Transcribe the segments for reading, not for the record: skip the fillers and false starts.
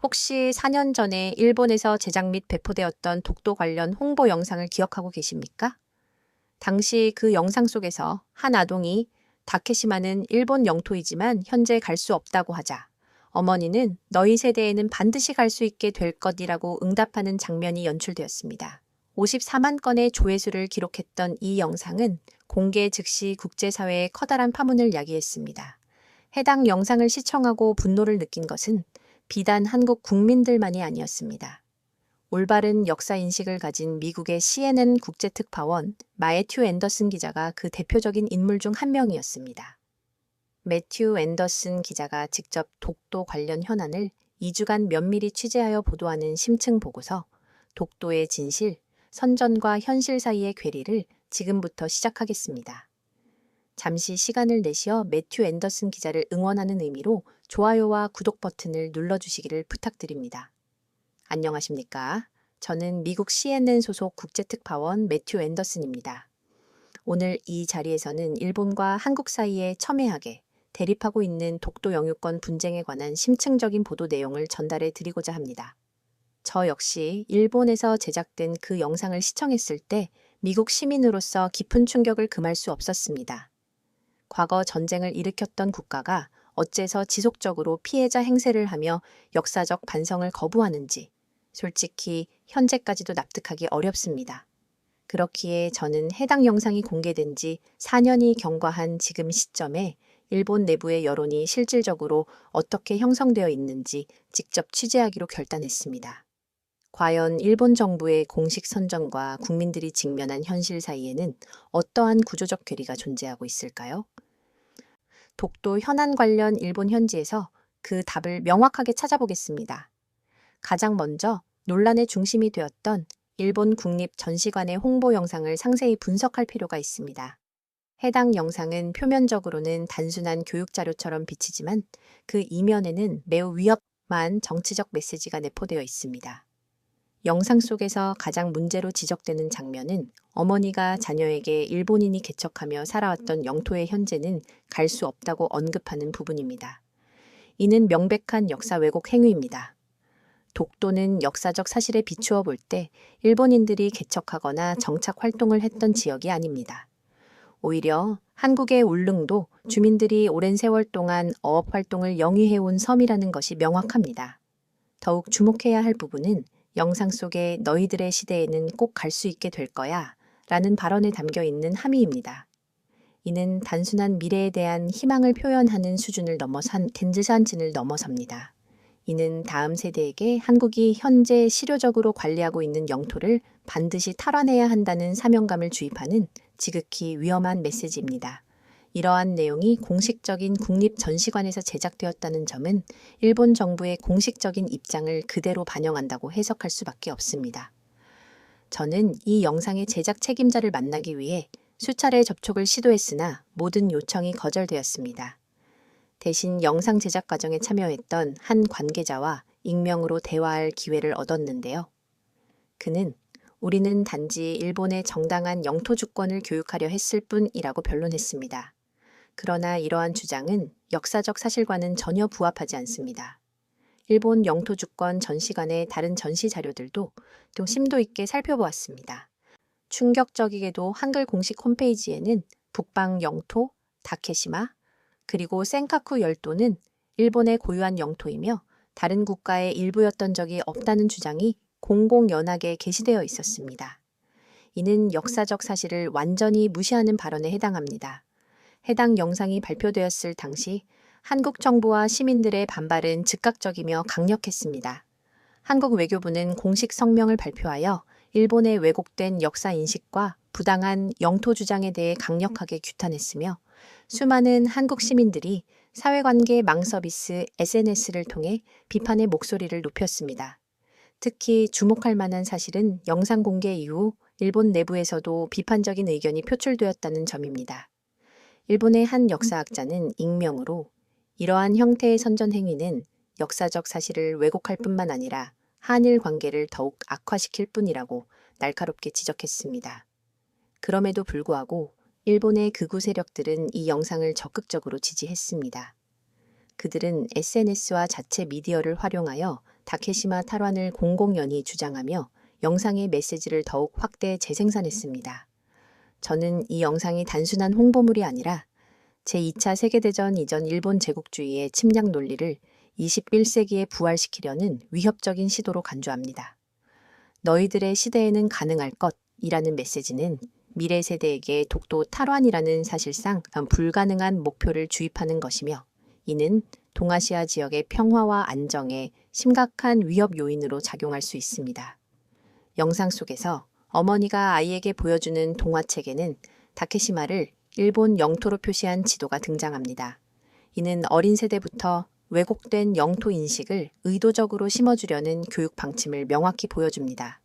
혹시 4년 전에 일본에서 제작 및 배포되었던 독도 관련 홍보 영상을 기억하고 계십니까? 당시 그 영상 속에서 한 아동이 다케시마는 일본 영토이지만 현재 갈 수 없다고 하자 어머니는 너희 세대에는 반드시 갈 수 있게 될 것이라고 응답하는 장면이 연출되었습니다. 54만 건의 조회수를 기록했던 이 영상은 공개 즉시 국제사회에 커다란 파문을 야기했습니다. 해당 영상을 시청하고 분노를 느낀 것은 비단 한국 국민들만이 아니었습니다. 올바른 역사 인식을 가진 미국의 CNN 국제특파원 마thew 앤더슨 기자가 그 대표적인 인물 중 한 명이었습니다. 매튜 앤더슨 기자가 직접 독도 관련 현안을 2주간 면밀히 취재하여 보도하는 심층 보고서 독도의 진실, 선전과 현실 사이의 괴리를 지금부터 시작하겠습니다. 잠시 시간을 내시어 매튜 앤더슨 기자를 응원하는 의미로 좋아요와 구독 버튼을 눌러주시기를 부탁드립니다. 안녕하십니까? 저는 미국 CNN 소속 국제특파원 매튜 앤더슨입니다. 오늘 이 자리에서는 일본과 한국 사이에 첨예하게 대립하고 있는 독도 영유권 분쟁에 관한 심층적인 보도 내용을 전달해 드리고자 합니다. 저 역시 일본에서 제작된 그 영상을 시청했을 때 미국 시민으로서 깊은 충격을 금할 수 없었습니다. 과거 전쟁을 일으켰던 국가가 어째서 지속적으로 피해자 행세를 하며 역사적 반성을 거부하는지 솔직히 현재까지도 납득하기 어렵습니다. 그렇기에 저는 해당 영상이 공개된 지 4년이 경과한 지금 시점에 일본 내부의 여론이 실질적으로 어떻게 형성되어 있는지 직접 취재하기로 결단했습니다. 과연 일본 정부의 공식 선전과 국민들이 직면한 현실 사이에는 어떠한 구조적 괴리가 존재하고 있을까요? 독도 현안 관련 일본 현지에서 그 답을 명확하게 찾아보겠습니다. 가장 먼저 논란의 중심이 되었던 일본 국립전시관의 홍보 영상을 상세히 분석할 필요가 있습니다. 해당 영상은 표면적으로는 단순한 교육자료처럼 비치지만 그 이면에는 매우 위험한 정치적 메시지가 내포되어 있습니다. 영상 속에서 가장 문제로 지적되는 장면은 어머니가 자녀에게 일본인이 개척하며 살아왔던 영토의 현재는 갈 수 없다고 언급하는 부분입니다. 이는 명백한 역사 왜곡 행위입니다. 독도는 역사적 사실에 비추어 볼 때 일본인들이 개척하거나 정착 활동을 했던 지역이 아닙니다. 오히려 한국의 울릉도 주민들이 오랜 세월 동안 어업 활동을 영위해온 섬이라는 것이 명확합니다. 더욱 주목해야 할 부분은 영상 속에 너희들의 시대에는 꼭 갈 수 있게 될 거야 라는 발언에 담겨 있는 함의입니다. 이는 단순한 미래에 대한 희망을 표현하는 수준을 넘어선 덴즈산진을 넘어섭니다. 이는 다음 세대에게 한국이 현재 실효적으로 관리하고 있는 영토를 반드시 탈환해야 한다는 사명감을 주입하는 지극히 위험한 메시지입니다. 이러한 내용이 공식적인 국립전시관에서 제작되었다는 점은 일본 정부의 공식적인 입장을 그대로 반영한다고 해석할 수밖에 없습니다. 저는 이 영상의 제작 책임자를 만나기 위해 수차례 접촉을 시도했으나 모든 요청이 거절되었습니다. 대신 영상 제작 과정에 참여했던 한 관계자와 익명으로 대화할 기회를 얻었는데요. 그는 우리는 단지 일본의 정당한 영토 주권을 교육하려 했을 뿐이라고 변론했습니다. 그러나 이러한 주장은 역사적 사실과는 전혀 부합하지 않습니다. 일본 영토 주권 전시관의 다른 전시 자료들도 좀 심도 있게 살펴보았습니다. 충격적이게도 한글 공식 홈페이지에는 북방 영토, 다케시마, 그리고 센카쿠 열도는 일본의 고유한 영토이며 다른 국가의 일부였던 적이 없다는 주장이 공공연하게 게시되어 있었습니다. 이는 역사적 사실을 완전히 무시하는 발언에 해당합니다. 해당 영상이 발표되었을 당시 한국 정부와 시민들의 반발은 즉각적이며 강력했습니다. 한국 외교부는 공식 성명을 발표하여 일본의 왜곡된 역사 인식과 부당한 영토 주장에 대해 강력하게 규탄했으며 수많은 한국 시민들이 사회관계 망서비스 SNS를 통해 비판의 목소리를 높였습니다. 특히 주목할 만한 사실은 영상 공개 이후 일본 내부에서도 비판적인 의견이 표출되었다는 점입니다. 일본의 한 역사학자는 익명으로 이러한 형태의 선전 행위는 역사적 사실을 왜곡할 뿐만 아니라 한일 관계를 더욱 악화시킬 뿐이라고 날카롭게 지적했습니다. 그럼에도 불구하고 일본의 극우 세력들은 이 영상을 적극적으로 지지했습니다. 그들은 SNS와 자체 미디어를 활용하여 다케시마 탈환을 공공연히 주장하며 영상의 메시지를 더욱 확대 재생산했습니다. 저는 이 영상이 단순한 홍보물이 아니라 제2차 세계대전 이전 일본 제국주의의 침략 논리를 21세기에 부활시키려는 위협적인 시도로 간주합니다. 너희들의 시대에는 가능할 것이라는 메시지는 미래 세대에게 독도 탈환이라는 사실상 불가능한 목표를 주입하는 것이며, 이는 동아시아 지역의 평화와 안정에 심각한 위협 요인으로 작용할 수 있습니다. 영상 속에서 어머니가 아이에게 보여주는 동화책에는 다케시마를 일본 영토로 표시한 지도가 등장합니다. 이는 어린 세대부터 왜곡된 영토 인식을 의도적으로 심어주려는 교육 방침을 명확히 보여줍니다.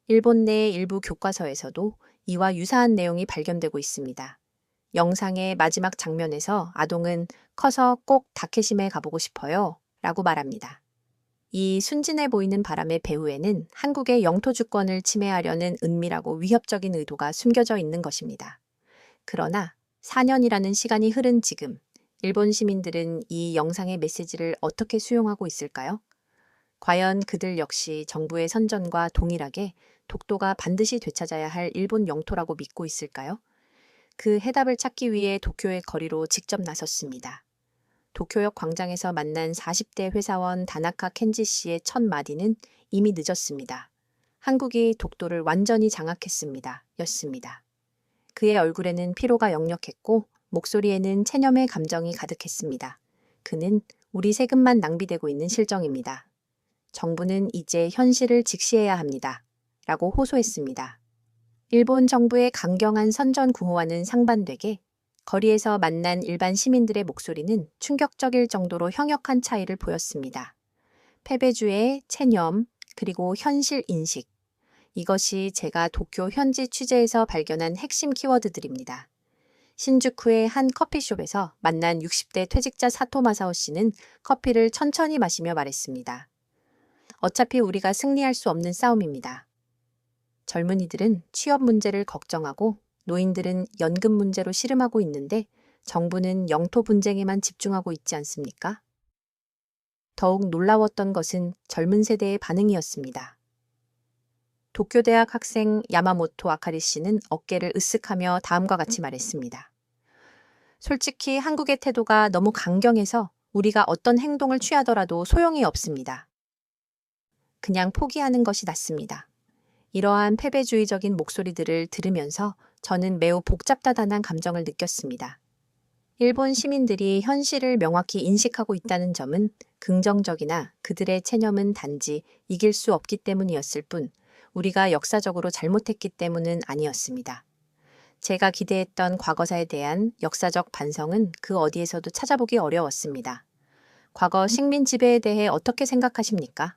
일본 내 일부 교과서에서도 이와 유사한 내용이 발견되고 있습니다. 영상의 마지막 장면에서 아동은 커서 꼭 다케시마에 가보고 싶어요 라고 말합니다. 이 순진해 보이는 바람의 배후에는 한국의 영토 주권을 침해하려는 은밀하고 위협적인 의도가 숨겨져 있는 것입니다. 그러나 4년이라는 시간이 흐른 지금, 일본 시민들은 이 영상의 메시지를 어떻게 수용하고 있을까요? 과연 그들 역시 정부의 선전과 동일하게 독도가 반드시 되찾아야 할 일본 영토라고 믿고 있을까요? 그 해답을 찾기 위해 도쿄의 거리로 직접 나섰습니다. 도쿄역 광장에서 만난 40대 회사원 다나카 켄지 씨의 첫 마디는 이미 늦었습니다. 한국이 독도를 완전히 장악했습니다. 였습니다. 그의 얼굴에는 피로가 역력했고 목소리에는 체념의 감정이 가득했습니다. 그는 우리 세금만 낭비되고 있는 실정입니다. 정부는 이제 현실을 직시해야 합니다. 라고 호소했습니다. 일본 정부의 강경한 선전 구호와는 상반되게 거리에서 만난 일반 시민들의 목소리는 충격적일 정도로 현역한 차이를 보였습니다. 패배주의 체념, 그리고 현실 인식. 이것이 제가 도쿄 현지 취재에서 발견한 핵심 키워드들입니다. 신주쿠의 한 커피숍에서 만난 60대 퇴직자 사토 마사오 씨는 커피를 천천히 마시며 말했습니다. 어차피 우리가 승리할 수 없는 싸움입니다. 젊은이들은 취업 문제를 걱정하고 노인들은 연금 문제로 씨름하고 있는데 정부는 영토 분쟁에만 집중하고 있지 않습니까? 더욱 놀라웠던 것은 젊은 세대의 반응이었습니다. 도쿄대학 학생 야마모토 아카리 씨는 어깨를 으쓱하며 다음과 같이 말했습니다. 솔직히 한국의 태도가 너무 강경해서 우리가 어떤 행동을 취하더라도 소용이 없습니다. 그냥 포기하는 것이 낫습니다. 이러한 패배주의적인 목소리들을 들으면서 저는 매우 복잡다단한 감정을 느꼈습니다. 일본 시민들이 현실을 명확히 인식하고 있다는 점은 긍정적이나 그들의 체념은 단지 이길 수 없기 때문이었을 뿐 우리가 역사적으로 잘못했기 때문은 아니었습니다. 제가 기대했던 과거사에 대한 역사적 반성은 그 어디에서도 찾아보기 어려웠습니다. 과거 식민 지배에 대해 어떻게 생각하십니까?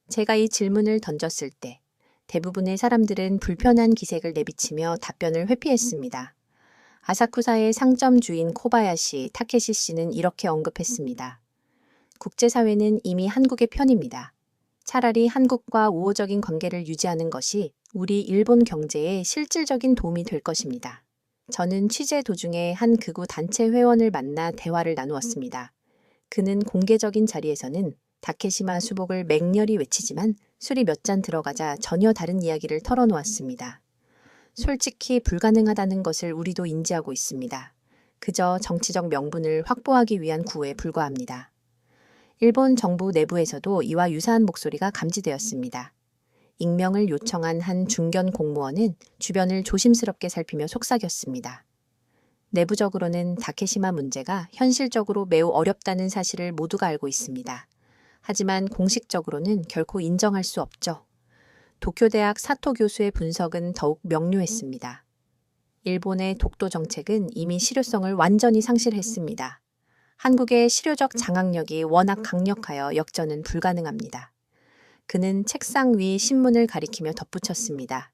제가 이 질문을 던졌을 때 대부분의 사람들은 불편한 기색을 내비치며 답변을 회피했습니다. 아사쿠사의 상점 주인 코바야시 타케시 씨는 이렇게 언급했습니다. 국제사회는 이미 한국의 편입니다. 차라리 한국과 우호적인 관계를 유지하는 것이 우리 일본 경제에 실질적인 도움이 될 것입니다. 저는 취재 도중에 한 극우 단체 회원을 만나 대화를 나누었습니다. 그는 공개적인 자리에서는 다케시마 수복을 맹렬히 외치지만 술이 몇 잔 들어가자 전혀 다른 이야기를 털어놓았습니다. 솔직히 불가능하다는 것을 우리도 인지하고 있습니다. 그저 정치적 명분을 확보하기 위한 구호에 불과합니다. 일본 정부 내부에서도 이와 유사한 목소리가 감지되었습니다. 익명을 요청한 한 중견 공무원은 주변을 조심스럽게 살피며 속삭였습니다. 내부적으로는 다케시마 문제가 현실적으로 매우 어렵다는 사실을 모두가 알고 있습니다. 하지만 공식적으로는 결코 인정할 수 없죠. 도쿄대학 사토 교수의 분석은 더욱 명료했습니다. 일본의 독도 정책은 이미 실효성을 완전히 상실했습니다. 한국의 실효적 장악력이 워낙 강력하여 역전은 불가능합니다. 그는 책상 위 신문을 가리키며 덧붙였습니다.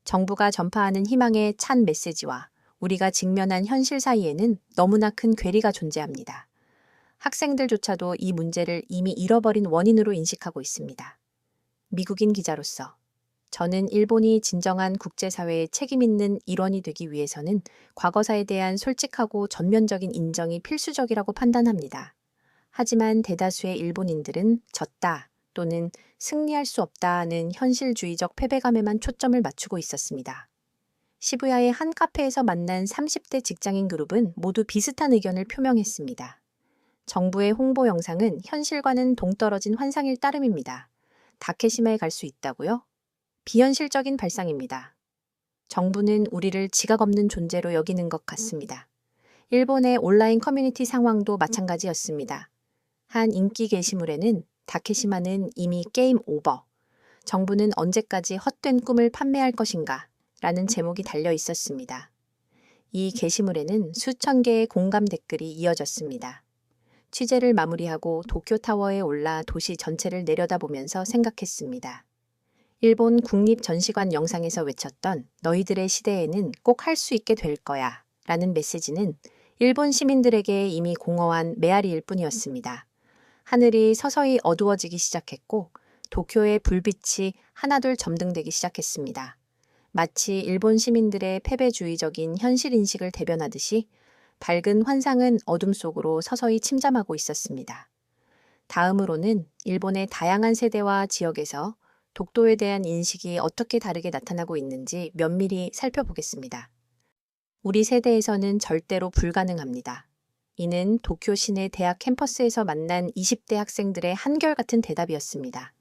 정부가 전파하는 희망의 찬 메시지와 우리가 직면한 현실 사이에는 너무나 큰 괴리가 존재합니다. 학생들조차도 이 문제를 이미 잃어버린 원인으로 인식하고 있습니다. 미국인 기자로서 저는 일본이 진정한 국제사회의 책임 있는 일원이 되기 위해서는 과거사에 대한 솔직하고 전면적인 인정이 필수적이라고 판단합니다. 하지만 대다수의 일본인들은 졌다 또는 승리할 수 없다는 현실주의적 패배감에만 초점을 맞추고 있었습니다. 시부야의 한 카페에서 만난 30대 직장인 그룹은 모두 비슷한 의견을 표명했습니다. 정부의 홍보 영상은 현실과는 동떨어진 환상일 따름입니다. 다케시마에 갈 수 있다고요? 비현실적인 발상입니다. 정부는 우리를 지각 없는 존재로 여기는 것 같습니다. 일본의 온라인 커뮤니티 상황도 마찬가지였습니다. 한 인기 게시물에는 다케시마는 이미 게임 오버, 정부는 언제까지 헛된 꿈을 판매할 것인가 라는 제목이 달려 있었습니다. 이 게시물에는 수천 개의 공감 댓글이 이어졌습니다. 취재를 마무리하고 도쿄타워에 올라 도시 전체를 내려다보면서 생각했습니다. 일본 국립전시관 영상에서 외쳤던 너희들의 시대에는 꼭 할 수 있게 될 거야 라는 메시지는 일본 시민들에게 이미 공허한 메아리일 뿐이었습니다. 하늘이 서서히 어두워지기 시작했고 도쿄의 불빛이 하나둘 점등되기 시작했습니다. 마치 일본 시민들의 패배주의적인 현실인식을 대변하듯이 밝은 환상은 어둠 속으로 서서히 침잠하고 있었습니다. 다음으로는 일본의 다양한 세대와 지역에서 독도에 대한 인식이 어떻게 다르게 나타나고 있는지 면밀히 살펴보겠습니다. 우리 세대에서는 절대로 불가능합니다. 이는 도쿄 시내 대학 캠퍼스에서 만난 20대 학생들의 한결같은 대답이었습니다.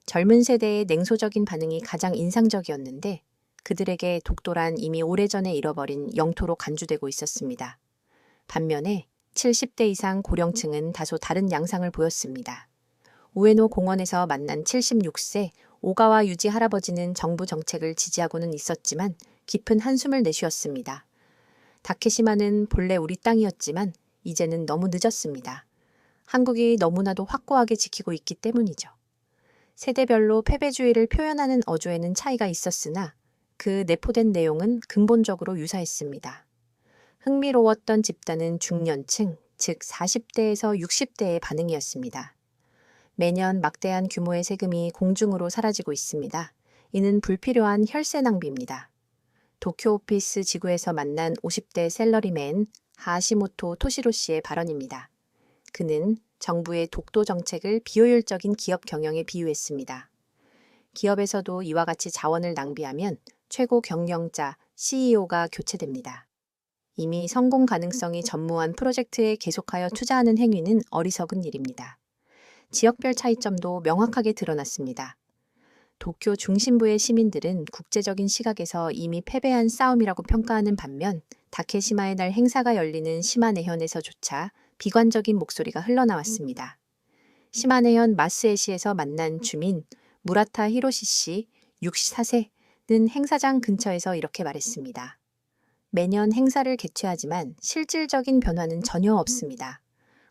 젊은 세대의 냉소적인 반응이 가장 인상적이었는데 그들에게 독도란 이미 오래전에 잃어버린 영토로 간주되고 있었습니다. 반면에 70대 이상 고령층은 다소 다른 양상을 보였습니다. 우에노 공원에서 만난 76세 오가와 유지 할아버지는 정부 정책을 지지하고는 있었지만 깊은 한숨을 내쉬었습니다. 다케시마는 본래 우리 땅이었지만 이제는 너무 늦었습니다. 한국이 너무나도 확고하게 지키고 있기 때문이죠. 세대별로 패배주의를 표현하는 어조에는 차이가 있었으나 그 내포된 내용은 근본적으로 유사했습니다. 흥미로웠던 집단은 중년층, 즉 40대에서 60대의 반응이었습니다. 매년 막대한 규모의 세금이 공중으로 사라지고 있습니다. 이는 불필요한 혈세 낭비입니다. 도쿄 오피스 지구에서 만난 50대 셀러리맨 하시모토 토시로 씨의 발언입니다. 그는 정부의 독도 정책을 비효율적인 기업 경영에 비유했습니다. 기업에서도 이와 같이 자원을 낭비하면 최고 경영자 CEO가 교체됩니다. 이미 성공 가능성이 전무한 프로젝트에 계속하여 투자하는 행위는 어리석은 일입니다. 지역별 차이점도 명확하게 드러났습니다. 도쿄 중심부의 시민들은 국제적인 시각에서 이미 패배한 싸움이라고 평가하는 반면 다케시마의 날 행사가 열리는 시마네현에서조차 비관적인 목소리가 흘러나왔습니다. 시마네현 마스에시에서 만난 주민 무라타 히로시 씨 64세는 행사장 근처에서 이렇게 말했습니다. 매년 행사를 개최하지만 실질적인 변화는 전혀 없습니다.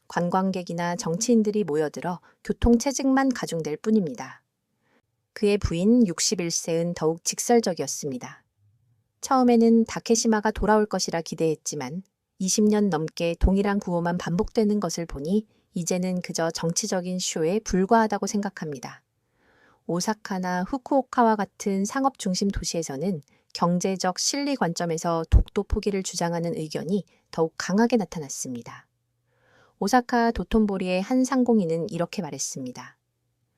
관광객이나 정치인들이 모여들어 교통체증만 가중될 뿐입니다. 그의 부인 61세는 더욱 직설적이었습니다. 처음에는 다케시마가 돌아올 것이라 기대했지만 20년 넘게 동일한 구호만 반복되는 것을 보니 이제는 그저 정치적인 쇼에 불과하다고 생각합니다. 오사카나 후쿠오카와 같은 상업 중심 도시에서는 경제적 실리 관점에서 독도 포기를 주장하는 의견이 더욱 강하게 나타났습니다. 오사카 도톤보리의 한 상공인은 이렇게 말했습니다.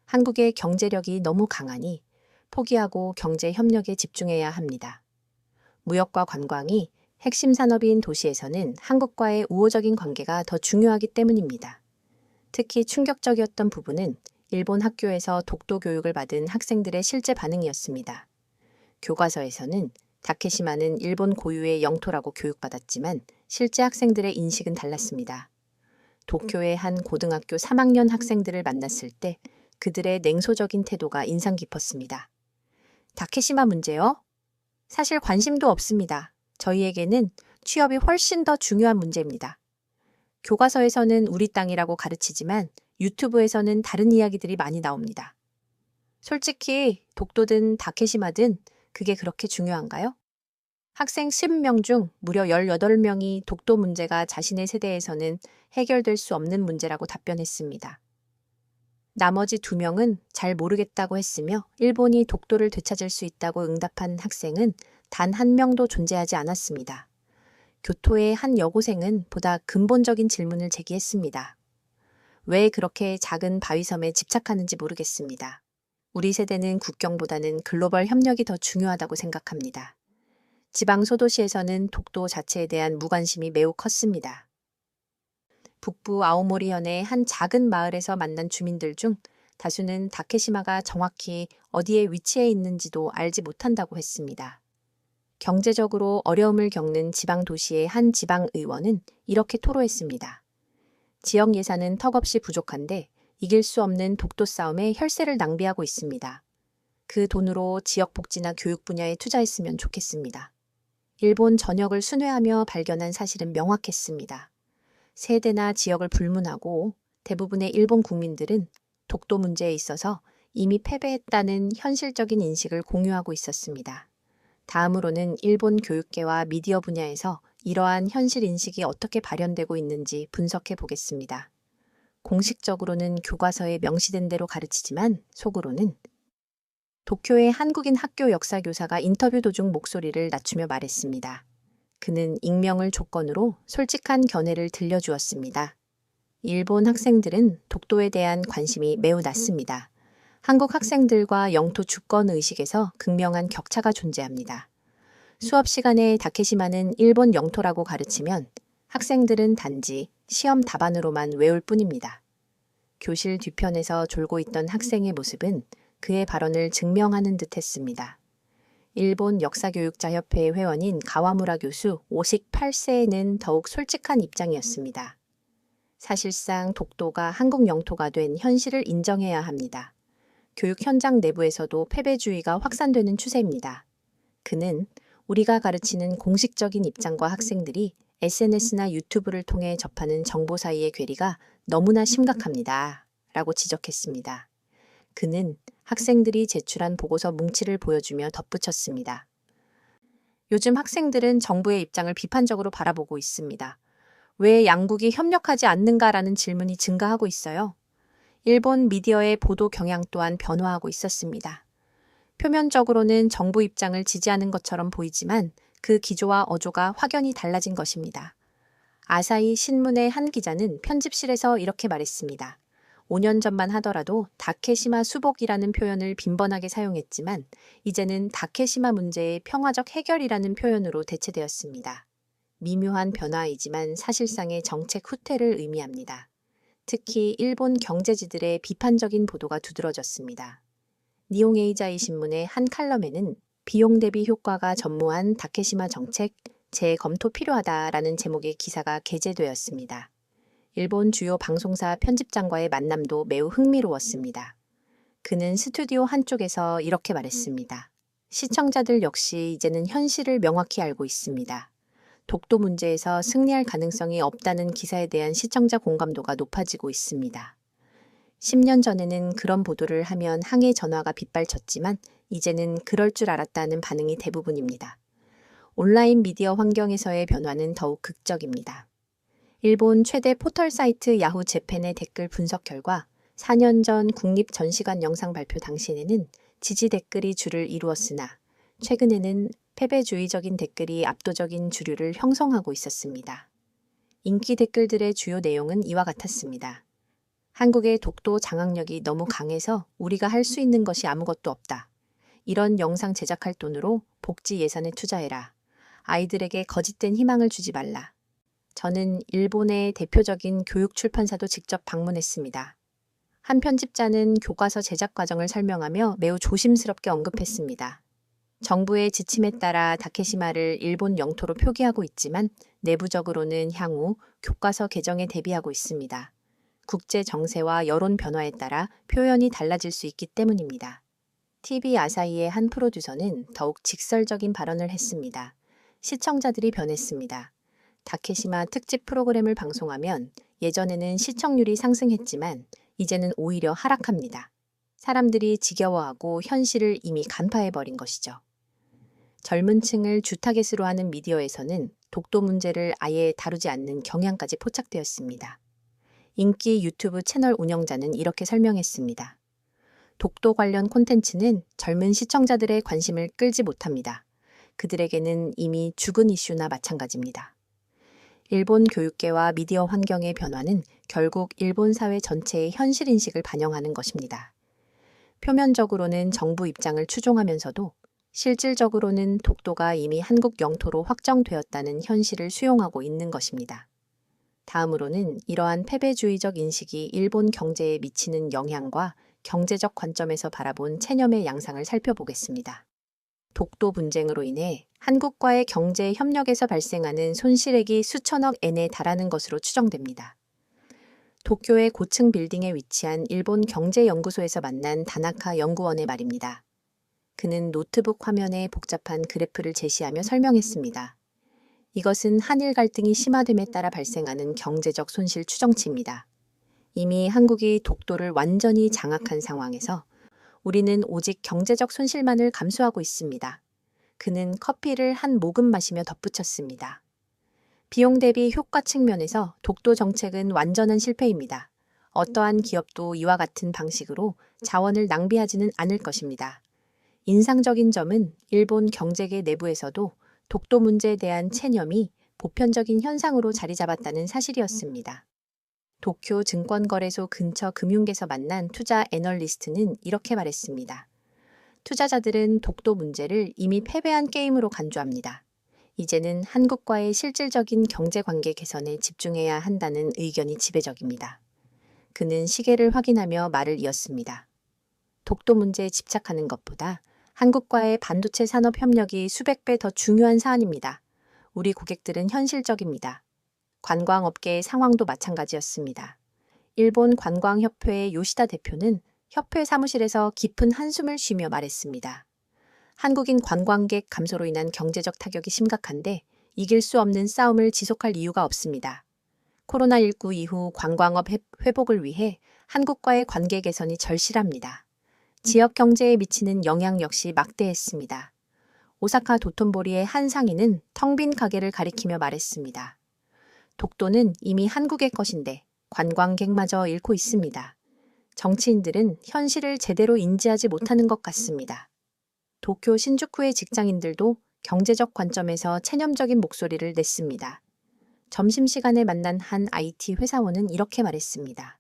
한국의 경제력이 너무 강하니 포기하고 경제 협력에 집중해야 합니다. 무역과 관광이 핵심 산업인 도시에서는 한국과의 우호적인 관계가 더 중요하기 때문입니다. 특히 충격적이었던 부분은 일본 학교에서 독도 교육을 받은 학생들의 실제 반응이었습니다. 교과서에서는 다케시마는 일본 고유의 영토라고 교육받았지만 실제 학생들의 인식은 달랐습니다. 도쿄의 한 고등학교 3학년 학생들을 만났을 때 그들의 냉소적인 태도가 인상 깊었습니다. 다케시마 문제요? 사실 관심도 없습니다. 저희에게는 취업이 훨씬 더 중요한 문제입니다. 교과서에서는 우리 땅이라고 가르치지만 유튜브에서는 다른 이야기들이 많이 나옵니다. 솔직히 독도든 다케시마든 그게 그렇게 중요한가요? 학생 10명 중 무려 18명이 독도 문제가 자신의 세대에서는 해결될 수 없는 문제라고 답변했습니다. 나머지 2명은 잘 모르겠다고 했으며 일본이 독도를 되찾을 수 있다고 응답한 학생은 단 1명도 존재하지 않았습니다. 교토의 한 여고생은 보다 근본적인 질문을 제기했습니다. 왜 그렇게 작은 바위섬에 집착하는지 모르겠습니다. 우리 세대는 국경보다는 글로벌 협력이 더 중요하다고 생각합니다. 지방 소도시에서는 독도 자체에 대한 무관심이 매우 컸습니다. 북부 아오모리현의 한 작은 마을에서 만난 주민들 중 다수는 다케시마가 정확히 어디에 위치해 있는지도 알지 못한다고 했습니다. 경제적으로 어려움을 겪는 지방 도시의 한 지방 의원은 이렇게 토로했습니다. 지역 예산은 턱없이 부족한데 이길 수 없는 독도 싸움에 혈세를 낭비하고 있습니다. 그 돈으로 지역 복지나 교육 분야에 투자했으면 좋겠습니다. 일본 전역을 순회하며 발견한 사실은 명확했습니다. 세대나 지역을 불문하고 대부분의 일본 국민들은 독도 문제에 있어서 이미 패배했다는 현실적인 인식을 공유하고 있었습니다. 다음으로는 일본 교육계와 미디어 분야에서 이러한 현실 인식이 어떻게 발현되고 있는지 분석해 보겠습니다. 공식적으로는 교과서에 명시된 대로 가르치지만 속으로는 도쿄의 한국인 학교 역사 교사가 인터뷰 도중 목소리를 낮추며 말했습니다. 그는 익명을 조건으로 솔직한 견해를 들려주었습니다. 일본 학생들은 독도에 대한 관심이 매우 낮습니다. 한국 학생들과 영토 주권 의식에서 극명한 격차가 존재합니다. 수업 시간에 다케시마는 일본 영토라고 가르치면 학생들은 단지 시험 답안으로만 외울 뿐입니다. 교실 뒤편에서 졸고 있던 학생의 모습은 그의 발언을 증명하는 듯 했습니다. 일본 역사교육자협회의 회원인 가와무라 교수 58세에는 더욱 솔직한 입장이었습니다. 사실상 독도가 한국 영토가 된 현실을 인정해야 합니다. 교육 현장 내부에서도 패배주의가 확산되는 추세입니다. 그는 우리가 가르치는 공식적인 입장과 학생들이 SNS나 유튜브를 통해 접하는 정보 사이의 괴리가 너무나 심각합니다. 라고 지적했습니다. 그는 학생들이 제출한 보고서 뭉치를 보여주며 덧붙였습니다. 요즘 학생들은 정부의 입장을 비판적으로 바라보고 있습니다. 왜 양국이 협력하지 않는가라는 질문이 증가하고 있어요. 일본 미디어의 보도 경향 또한 변화하고 있었습니다. 표면적으로는 정부 입장을 지지하는 것처럼 보이지만 그 기조와 어조가 확연히 달라진 것입니다. 아사히 신문의 한 기자는 편집실에서 이렇게 말했습니다. 5년 전만 하더라도 다케시마 수복이라는 표현을 빈번하게 사용했지만 이제는 다케시마 문제의 평화적 해결이라는 표현으로 대체되었습니다. 미묘한 변화이지만 사실상의 정책 후퇴를 의미합니다. 특히 일본 경제지들의 비판적인 보도가 두드러졌습니다. 니홍에이자이 신문의 한 칼럼에는 비용 대비 효과가 전무한 다케시마 정책 재검토 필요하다라는 제목의 기사가 게재되었습니다. 일본 주요 방송사 편집장과의 만남도 매우 흥미로웠습니다. 그는 스튜디오 한쪽에서 이렇게 말했습니다. 시청자들 역시 이제는 현실을 명확히 알고 있습니다. 독도 문제에서 승리할 가능성이 없다는 기사에 대한 시청자 공감도가 높아지고 있습니다. 10년 전에는 그런 보도를 하면 항해 전화가 빗발쳤지만 이제는 그럴 줄 알았다는 반응이 대부분입니다. 온라인 미디어 환경에서의 변화는 더욱 극적입니다. 일본 최대 포털 사이트 야후 재팬의 댓글 분석 결과 4년 전 국립 전시관 영상 발표 당시에는 지지 댓글이 주를 이루었으나 최근에는 패배주의적인 댓글이 압도적인 주류를 형성하고 있었습니다. 인기 댓글들의 주요 내용은 이와 같았습니다. 한국의 독도 장악력이 너무 강해서 우리가 할 수 있는 것이 아무것도 없다. 이런 영상 제작할 돈으로 복지 예산에 투자해라. 아이들에게 거짓된 희망을 주지 말라. 저는 일본의 대표적인 교육 출판사도 직접 방문했습니다. 한 편집자는 교과서 제작 과정을 설명하며 매우 조심스럽게 언급했습니다. 정부의 지침에 따라 다케시마를 일본 영토로 표기하고 있지만 내부적으로는 향후 교과서 개정에 대비하고 있습니다. 국제 정세와 여론 변화에 따라 표현이 달라질 수 있기 때문입니다. TV 아사히의 한 프로듀서는 더욱 직설적인 발언을 했습니다. 시청자들이 변했습니다. 다케시마 특집 프로그램을 방송하면 예전에는 시청률이 상승했지만 이제는 오히려 하락합니다. 사람들이 지겨워하고 현실을 이미 간파해버린 것이죠. 젊은 층을 주타겟으로 하는 미디어에서는 독도 문제를 아예 다루지 않는 경향까지 포착되었습니다. 인기 유튜브 채널 운영자는 이렇게 설명했습니다. 독도 관련 콘텐츠는 젊은 시청자들의 관심을 끌지 못합니다. 그들에게는 이미 죽은 이슈나 마찬가지입니다. 일본 교육계와 미디어 환경의 변화는 결국 일본 사회 전체의 현실 인식을 반영하는 것입니다. 표면적으로는 정부 입장을 추종하면서도 실질적으로는 독도가 이미 한국 영토로 확정되었다는 현실을 수용하고 있는 것입니다. 다음으로는 이러한 패배주의적 인식이 일본 경제에 미치는 영향과 경제적 관점에서 바라본 체념의 양상을 살펴보겠습니다. 독도 분쟁으로 인해 한국과의 경제 협력에서 발생하는 손실액이 수천억 엔에 달하는 것으로 추정됩니다. 도쿄의 고층 빌딩에 위치한 일본 경제연구소에서 만난 다나카 연구원의 말입니다. 그는 노트북 화면에 복잡한 그래프를 제시하며 설명했습니다. 이것은 한일 갈등이 심화됨에 따라 발생하는 경제적 손실 추정치입니다. 이미 한국이 독도를 완전히 장악한 상황에서 우리는 오직 경제적 손실만을 감수하고 있습니다. 그는 커피를 한 모금 마시며 덧붙였습니다. 비용 대비 효과 측면에서 독도 정책은 완전한 실패입니다. 어떠한 기업도 이와 같은 방식으로 자원을 낭비하지는 않을 것입니다. 인상적인 점은 일본 경제계 내부에서도 독도 문제에 대한 체념이 보편적인 현상으로 자리 잡았다는 사실이었습니다. 도쿄 증권거래소 근처 금융계에서 만난 투자 애널리스트는 이렇게 말했습니다. 투자자들은 독도 문제를 이미 패배한 게임으로 간주합니다. 이제는 한국과의 실질적인 경제관계 개선에 집중해야 한다는 의견이 지배적입니다. 그는 시계를 확인하며 말을 이었습니다. 독도 문제에 집착하는 것보다 한국과의 반도체 산업 협력이 수백 배 더 중요한 사안입니다. 우리 고객들은 현실적입니다. 관광업계의 상황도 마찬가지였습니다. 일본 관광협회의 요시다 대표는 협회 사무실에서 깊은 한숨을 쉬며 말했습니다. 한국인 관광객 감소로 인한 경제적 타격이 심각한데 이길 수 없는 싸움을 지속할 이유가 없습니다. 코로나19 이후 관광업 회복을 위해 한국과의 관계 개선이 절실합니다. 지역 경제에 미치는 영향 역시 막대했습니다. 오사카 도톤보리의 한 상인은 텅 빈 가게를 가리키며 말했습니다. 독도는 이미 한국의 것인데 관광객마저 잃고 있습니다. 정치인들은 현실을 제대로 인지하지 못하는 것 같습니다. 도쿄 신주쿠의 직장인들도 경제적 관점에서 체념적인 목소리를 냈습니다. 점심시간에 만난 한 IT 회사원은 이렇게 말했습니다.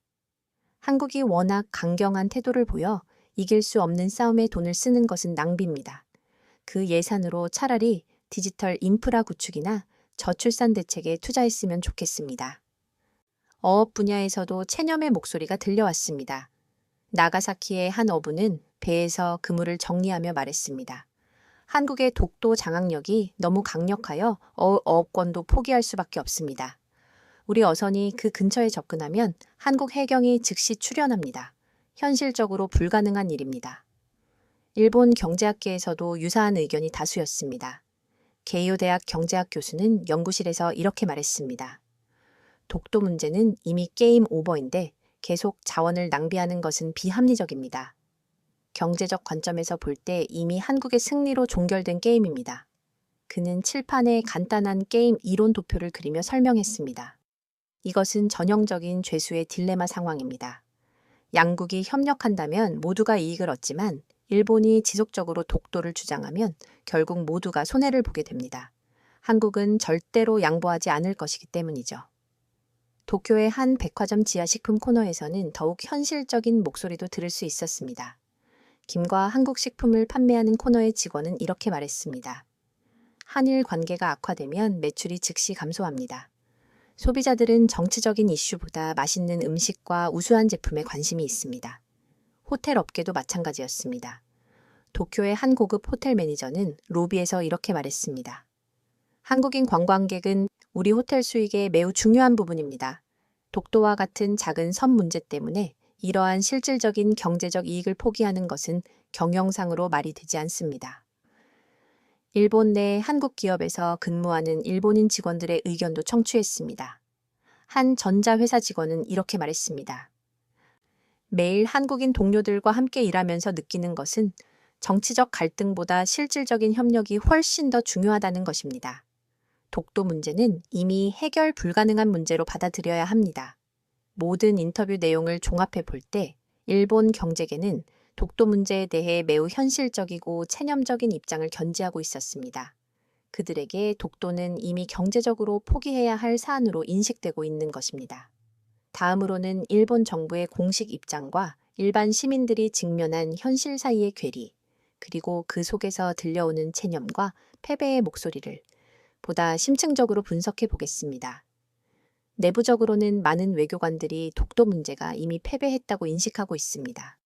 한국이 워낙 강경한 태도를 보여 이길 수 없는 싸움에 돈을 쓰는 것은 낭비입니다. 그 예산으로 차라리 디지털 인프라 구축이나 저출산 대책에 투자했으면 좋겠습니다. 어업 분야에서도 체념의 목소리가 들려왔습니다. 나가사키의 한 어부는 배에서 그물을 정리하며 말했습니다. 한국의 독도 장악력이 너무 강력하여 어업권도 포기할 수밖에 없습니다. 우리 어선이 그 근처에 접근하면 한국 해경이 즉시 출현합니다. 현실적으로 불가능한 일입니다. 일본 경제학계에서도 유사한 의견이 다수였습니다. 게이오 대학 경제학 교수는 연구실에서 이렇게 말했습니다. 독도 문제는 이미 게임 오버인데 계속 자원을 낭비하는 것은 비합리적입니다. 경제적 관점에서 볼 때 이미 한국의 승리로 종결된 게임입니다. 그는 칠판에 간단한 게임 이론 도표를 그리며 설명했습니다. 이것은 전형적인 죄수의 딜레마 상황입니다. 양국이 협력한다면 모두가 이익을 얻지만 일본이 지속적으로 독도를 주장하면 결국 모두가 손해를 보게 됩니다. 한국은 절대로 양보하지 않을 것이기 때문이죠. 도쿄의 한 백화점 지하 식품 코너에서는 더욱 현실적인 목소리도 들을 수 있었습니다. 김과 한국 식품을 판매하는 코너의 직원은 이렇게 말했습니다. 한일 관계가 악화되면 매출이 즉시 감소합니다. 소비자들은 정치적인 이슈보다 맛있는 음식과 우수한 제품에 관심이 있습니다. 호텔 업계도 마찬가지였습니다. 도쿄의 한 고급 호텔 매니저는 로비에서 이렇게 말했습니다. 한국인 관광객은 우리 호텔 수익의 매우 중요한 부분입니다. 독도와 같은 작은 섬 문제 때문에 이러한 실질적인 경제적 이익을 포기하는 것은 경영상으로 말이 되지 않습니다. 일본 내 한국 기업에서 근무하는 일본인 직원들의 의견도 청취했습니다. 한 전자회사 직원은 이렇게 말했습니다. 매일 한국인 동료들과 함께 일하면서 느끼는 것은 정치적 갈등보다 실질적인 협력이 훨씬 더 중요하다는 것입니다. 독도 문제는 이미 해결 불가능한 문제로 받아들여야 합니다. 모든 인터뷰 내용을 종합해 볼 때 일본 경제계는 독도 문제에 대해 매우 현실적이고 체념적인 입장을 견지하고 있었습니다. 그들에게 독도는 이미 경제적으로 포기해야 할 사안으로 인식되고 있는 것입니다. 다음으로는 일본 정부의 공식 입장과 일반 시민들이 직면한 현실 사이의 괴리, 그리고 그 속에서 들려오는 체념과 패배의 목소리를 보다 심층적으로 분석해 보겠습니다. 내부적으로는 많은 외교관들이 독도 문제가 이미 패배했다고 인식하고 있습니다.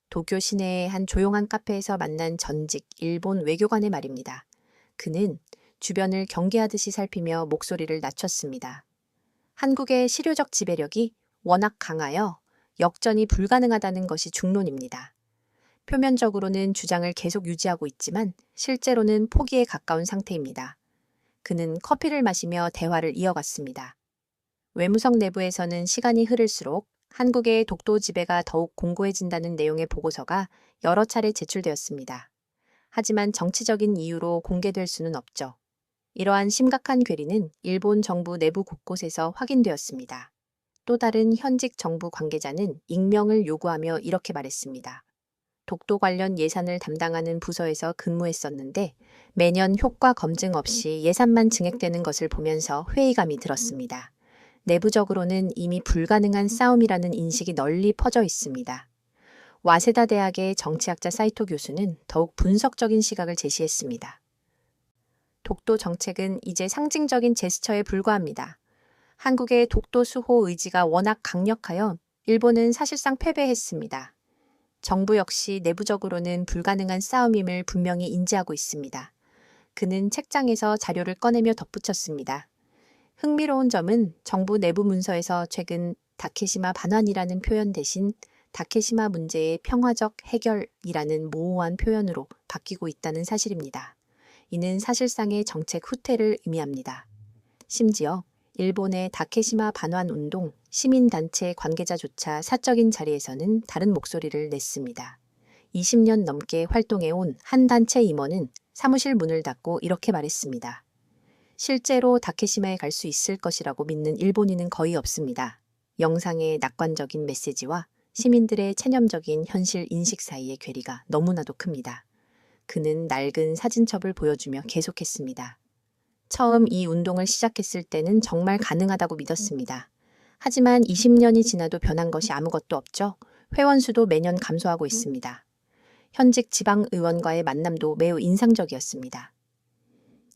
도쿄 시내의 한 조용한 카페에서 만난 전직 일본 외교관의 말입니다. 그는 주변을 경계하듯이 살피며 목소리를 낮췄습니다. 한국의 실효적 지배력이 워낙 강하여 역전이 불가능하다는 것이 중론입니다. 표면적으로는 주장을 계속 유지하고 있지만 실제로는 포기에 가까운 상태입니다. 그는 커피를 마시며 대화를 이어갔습니다. 외무성 내부에서는 시간이 흐를수록 한국의 독도 지배가 더욱 공고해진다는 내용의 보고서가 여러 차례 제출되었습니다. 하지만 정치적인 이유로 공개될 수는 없죠. 이러한 심각한 괴리는 일본 정부 내부 곳곳에서 확인되었습니다. 또 다른 현직 정부 관계자는 익명을 요구하며 이렇게 말했습니다. 독도 관련 예산을 담당하는 부서에서 근무했었는데 매년 효과 검증 없이 예산만 증액되는 것을 보면서 회의감이 들었습니다. 내부적으로는 이미 불가능한 싸움이라는 인식이 널리 퍼져 있습니다. 와세다 대학의 정치학자 사이토 교수는 더욱 분석적인 시각을 제시했습니다. 독도 정책은 이제 상징적인 제스처에 불과합니다. 한국의 독도 수호 의지가 워낙 강력하여 일본은 사실상 패배했습니다. 정부 역시 내부적으로는 불가능한 싸움임을 분명히 인지하고 있습니다. 그는 책장에서 자료를 꺼내며 덧붙였습니다. 흥미로운 점은 정부 내부 문서에서 최근 다케시마 반환이라는 표현 대신 다케시마 문제의 평화적 해결이라는 모호한 표현으로 바뀌고 있다는 사실입니다. 이는 사실상의 정책 후퇴를 의미합니다. 심지어 일본의 다케시마 반환 운동 시민단체 관계자조차 사적인 자리에서는 다른 목소리를 냈습니다. 20년 넘게 활동해온 한 단체 임원은 사무실 문을 닫고 이렇게 말했습니다. 실제로 다케시마에 갈 수 있을 것이라고 믿는 일본인은 거의 없습니다. 영상의 낙관적인 메시지와 시민들의 체념적인 현실 인식 사이의 괴리가 너무나도 큽니다. 그는 낡은 사진첩을 보여주며 계속했습니다. 처음 이 운동을 시작했을 때는 정말 가능하다고 믿었습니다. 하지만 20년이 지나도 변한 것이 아무것도 없죠. 회원 수도 매년 감소하고 있습니다. 현직 지방 의원과의 만남도 매우 인상적이었습니다.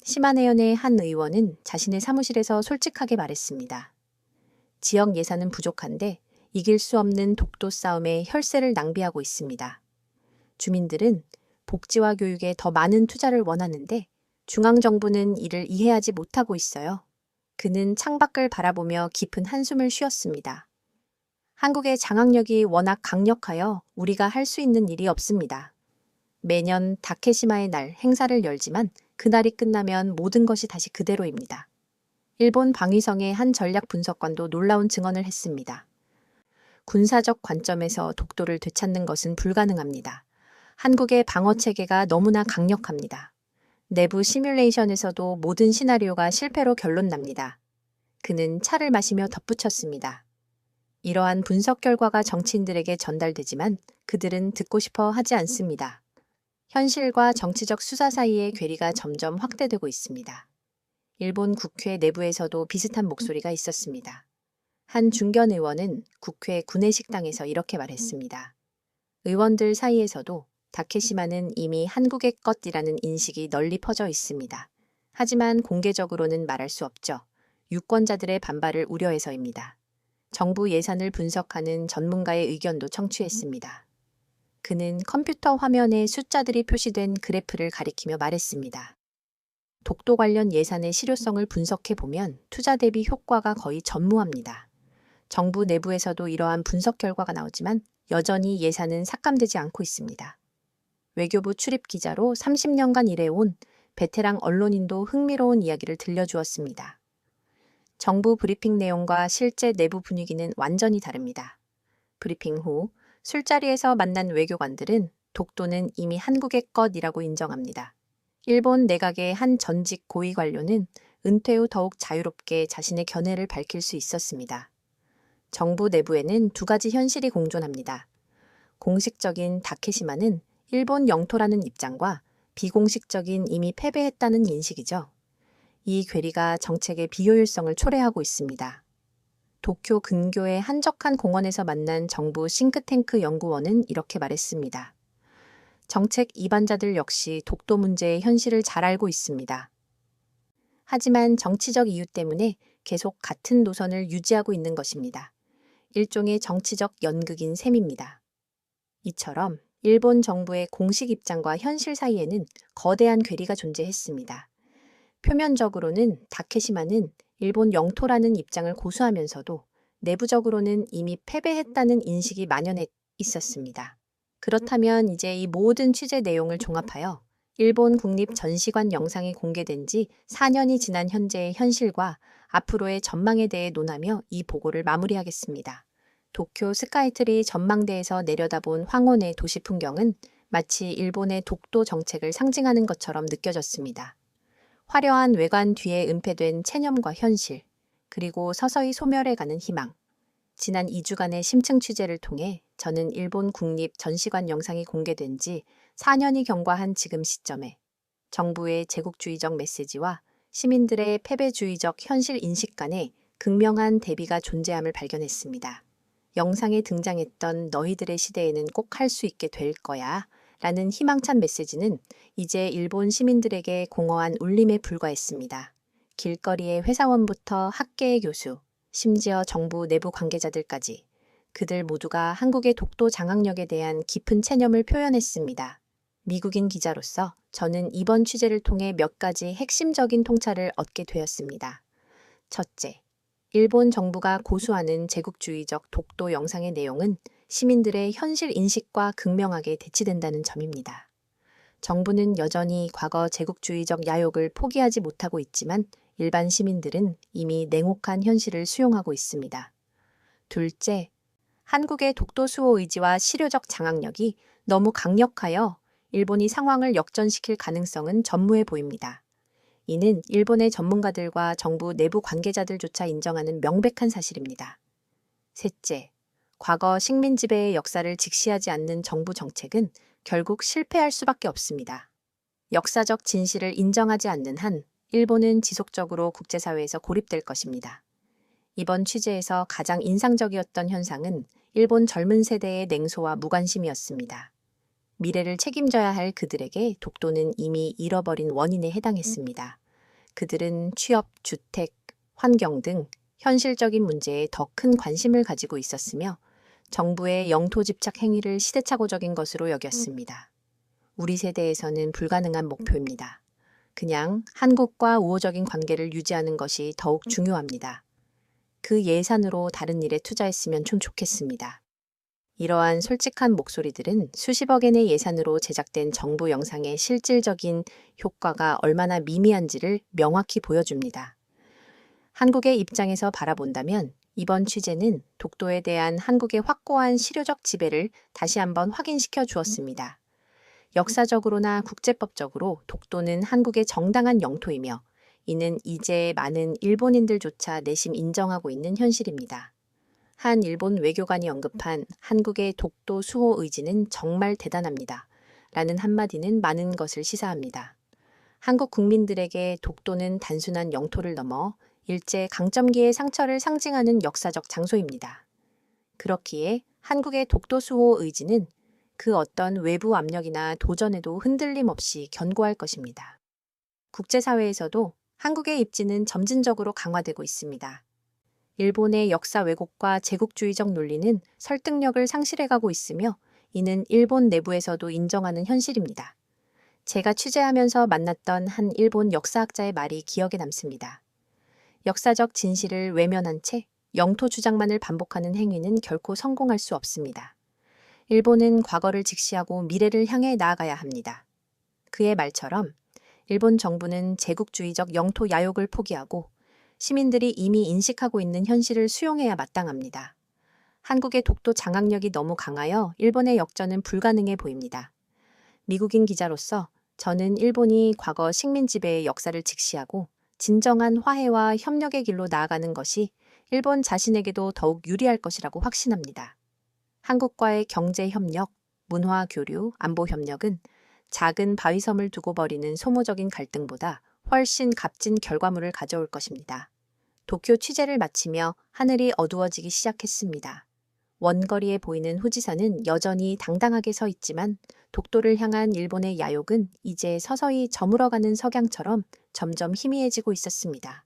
시마네현의 한 의원은 자신의 사무실에서 솔직하게 말했습니다. 지역 예산은 부족한데 이길 수 없는 독도 싸움에 혈세를 낭비하고 있습니다. 주민들은 복지와 교육에 더 많은 투자를 원하는데 중앙정부는 이를 이해하지 못하고 있어요. 그는 창밖을 바라보며 깊은 한숨을 쉬었습니다. 한국의 장악력이 워낙 강력하여 우리가 할 수 있는 일이 없습니다. 매년 다케시마의 날 행사를 열지만 그날이 끝나면 모든 것이 다시 그대로입니다. 일본 방위성의 한 전략 분석관도 놀라운 증언을 했습니다. 군사적 관점에서 독도를 되찾는 것은 불가능합니다. 한국의 방어 체계가 너무나 강력합니다. 내부 시뮬레이션에서도 모든 시나리오가 실패로 결론납니다. 그는 차를 마시며 덧붙였습니다. 이러한 분석 결과가 정치인들에게 전달되지만 그들은 듣고 싶어 하지 않습니다. 현실과 정치적 수사 사이의 괴리가 점점 확대되고 있습니다. 일본 국회 내부에서도 비슷한 목소리가 있었습니다. 한 중견 의원은 국회 구내식당에서 이렇게 말했습니다. 의원들 사이에서도 다케시마는 이미 한국의 것이라는 인식이 널리 퍼져 있습니다. 하지만 공개적으로는 말할 수 없죠. 유권자들의 반발을 우려해서입니다. 정부 예산을 분석하는 전문가의 의견도 청취했습니다. 그는 컴퓨터 화면에 숫자들이 표시된 그래프를 가리키며 말했습니다. 독도 관련 예산의 실효성을 분석해보면 투자 대비 효과가 거의 전무합니다. 정부 내부에서도 이러한 분석 결과가 나오지만 여전히 예산은 삭감되지 않고 있습니다. 외교부 출입 기자로 30년간 일해온 베테랑 언론인도 흥미로운 이야기를 들려주었습니다. 정부 브리핑 내용과 실제 내부 분위기는 완전히 다릅니다. 브리핑 후 술자리에서 만난 외교관들은 독도는 이미 한국의 것이라고 인정합니다. 일본 내각의 한 전직 고위 관료는 은퇴 후 더욱 자유롭게 자신의 견해를 밝힐 수 있었습니다. 정부 내부에는 두 가지 현실이 공존합니다. 공식적인 다케시마는 일본 영토라는 입장과 비공식적인 이미 패배했다는 인식이죠. 이 괴리가 정책의 비효율성을 초래하고 있습니다. 도쿄 근교의 한적한 공원에서 만난 정부 싱크탱크 연구원은 이렇게 말했습니다. 정책 이반자들 역시 독도 문제의 현실을 잘 알고 있습니다. 하지만 정치적 이유 때문에 계속 같은 노선을 유지하고 있는 것입니다. 일종의 정치적 연극인 셈입니다. 이처럼 일본 정부의 공식 입장과 현실 사이에는 거대한 괴리가 존재했습니다. 표면적으로는 다케시마는 일본 영토라는 입장을 고수하면서도 내부적으로는 이미 패배했다는 인식이 만연해 있었습니다. 그렇다면 이제 이 모든 취재 내용을 종합하여 일본 국립 전시관 영상이 공개된 지 4년이 지난 현재의 현실과 앞으로의 전망에 대해 논하며 이 보고를 마무리하겠습니다. 도쿄 스카이트리 전망대에서 내려다본 황혼의 도시 풍경은 마치 일본의 독도 정책을 상징하는 것처럼 느껴졌습니다. 화려한 외관 뒤에 은폐된 체념과 현실, 그리고 서서히 소멸해가는 희망. 지난 2주간의 심층 취재를 통해 저는 일본 국립 전시관 영상이 공개된 지 4년이 경과한 지금 시점에 정부의 제국주의적 메시지와 시민들의 패배주의적 현실 인식 간에 극명한 대비가 존재함을 발견했습니다. 영상에 등장했던 너희들의 시대에는 꼭 할 수 있게 될 거야 라는 희망찬 메시지는 이제 일본 시민들에게 공허한 울림에 불과했습니다. 길거리의 회사원부터 학계의 교수, 심지어 정부 내부 관계자들까지 그들 모두가 한국의 독도 장악력에 대한 깊은 체념을 표현했습니다. 미국인 기자로서 저는 이번 취재를 통해 몇 가지 핵심적인 통찰을 얻게 되었습니다. 첫째, 일본 정부가 고수하는 제국주의적 독도 영상의 내용은 시민들의 현실 인식과 극명하게 대치된다는 점입니다. 정부는 여전히 과거 제국주의적 야욕을 포기하지 못하고 있지만 일반 시민들은 이미 냉혹한 현실을 수용하고 있습니다. 둘째, 한국의 독도 수호 의지와 실효적 장악력이 너무 강력하여 일본이 상황을 역전시킬 가능성은 전무해 보입니다. 이는 일본의 전문가들과 정부 내부 관계자들조차 인정하는 명백한 사실입니다. 셋째, 과거 식민 지배의 역사를 직시하지 않는 정부 정책은 결국 실패할 수밖에 없습니다. 역사적 진실을 인정하지 않는 한 일본은 지속적으로 국제사회에서 고립될 것입니다. 이번 취재에서 가장 인상적이었던 현상은 일본 젊은 세대의 냉소와 무관심이었습니다. 미래를 책임져야 할 그들에게 독도는 이미 잃어버린 원인에 해당했습니다. 그들은 취업, 주택, 환경 등 현실적인 문제에 더 큰 관심을 가지고 있었으며 정부의 영토 집착 행위를 시대착오적인 것으로 여겼습니다. 우리 세대에서는 불가능한 목표입니다. 그냥 한국과 우호적인 관계를 유지하는 것이 더욱 중요합니다. 그 예산으로 다른 일에 투자했으면 좀 좋겠습니다. 이러한 솔직한 목소리들은 수십억 엔의 예산으로 제작된 정부 영상의 실질적인 효과가 얼마나 미미한지를 명확히 보여줍니다. 한국의 입장에서 바라본다면 이번 취재는 독도에 대한 한국의 확고한 실효적 지배를 다시 한번 확인시켜 주었습니다. 역사적으로나 국제법적으로 독도는 한국의 정당한 영토이며 이는 이제 많은 일본인들조차 내심 인정하고 있는 현실입니다. 한 일본 외교관이 언급한 한국의 독도 수호 의지는 정말 대단합니다. 라는 한마디는 많은 것을 시사합니다. 한국 국민들에게 독도는 단순한 영토를 넘어 일제 강점기의 상처를 상징하는 역사적 장소입니다. 그렇기에 한국의 독도 수호 의지는 그 어떤 외부 압력이나 도전에도 흔들림 없이 견고할 것입니다. 국제사회에서도 한국의 입지는 점진적으로 강화되고 있습니다. 일본의 역사 왜곡과 제국주의적 논리는 설득력을 상실해가고 있으며 이는 일본 내부에서도 인정하는 현실입니다. 제가 취재하면서 만났던 한 일본 역사학자의 말이 기억에 남습니다. 역사적 진실을 외면한 채 영토 주장만을 반복하는 행위는 결코 성공할 수 없습니다. 일본은 과거를 직시하고 미래를 향해 나아가야 합니다. 그의 말처럼 일본 정부는 제국주의적 영토 야욕을 포기하고 시민들이 이미 인식하고 있는 현실을 수용해야 마땅합니다. 한국의 독도 장악력이 너무 강하여 일본의 역전은 불가능해 보입니다. 미국인 기자로서 저는 일본이 과거 식민 지배의 역사를 직시하고 진정한 화해와 협력의 길로 나아가는 것이 일본 자신에게도 더욱 유리할 것이라고 확신합니다. 한국과의 경제 협력, 문화 교류, 안보 협력은 작은 바위섬을 두고 벌이는 소모적인 갈등보다 훨씬 값진 결과물을 가져올 것입니다. 도쿄 취재를 마치며 하늘이 어두워지기 시작했습니다. 원거리에 보이는 후지산은 여전히 당당하게 서 있지만 독도를 향한 일본의 야욕은 이제 서서히 저물어가는 석양처럼 점점 희미해지고 있었습니다.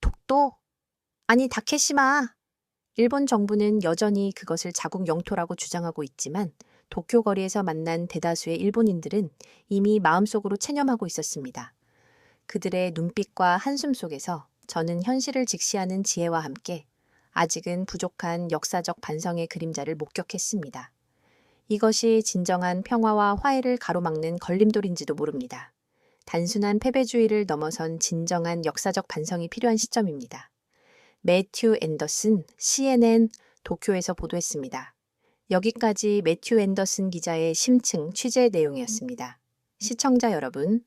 독도? 아니 다케시마! 일본 정부는 여전히 그것을 자국 영토라고 주장하고 있지만 도쿄 거리에서 만난 대다수의 일본인들은 이미 마음속으로 체념하고 있었습니다. 그들의 눈빛과 한숨 속에서 저는 현실을 직시하는 지혜와 함께 아직은 부족한 역사적 반성의 그림자를 목격했습니다. 이것이 진정한 평화와 화해를 가로막는 걸림돌인지도 모릅니다. 단순한 패배주의를 넘어선 진정한 역사적 반성이 필요한 시점입니다. 매튜 앤더슨, CNN, 도쿄에서 보도했습니다. 여기까지 매튜 앤더슨 기자의 심층 취재 내용이었습니다. 시청자 여러분,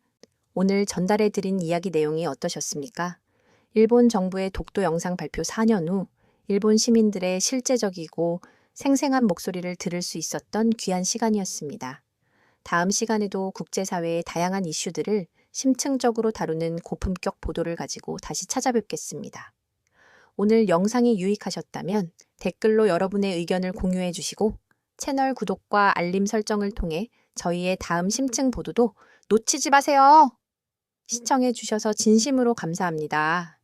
오늘 전달해드린 이야기 내용이 어떠셨습니까? 일본 정부의 독도 영상 발표 4년 후 일본 시민들의 실제적이고 생생한 목소리를 들을 수 있었던 귀한 시간이었습니다. 다음 시간에도 국제사회의 다양한 이슈들을 심층적으로 다루는 고품격 보도를 가지고 다시 찾아뵙겠습니다. 오늘 영상이 유익하셨다면 댓글로 여러분의 의견을 공유해 주시고 채널 구독과 알림 설정을 통해 저희의 다음 심층 보도도 놓치지 마세요. 시청해 주셔서 진심으로 감사합니다.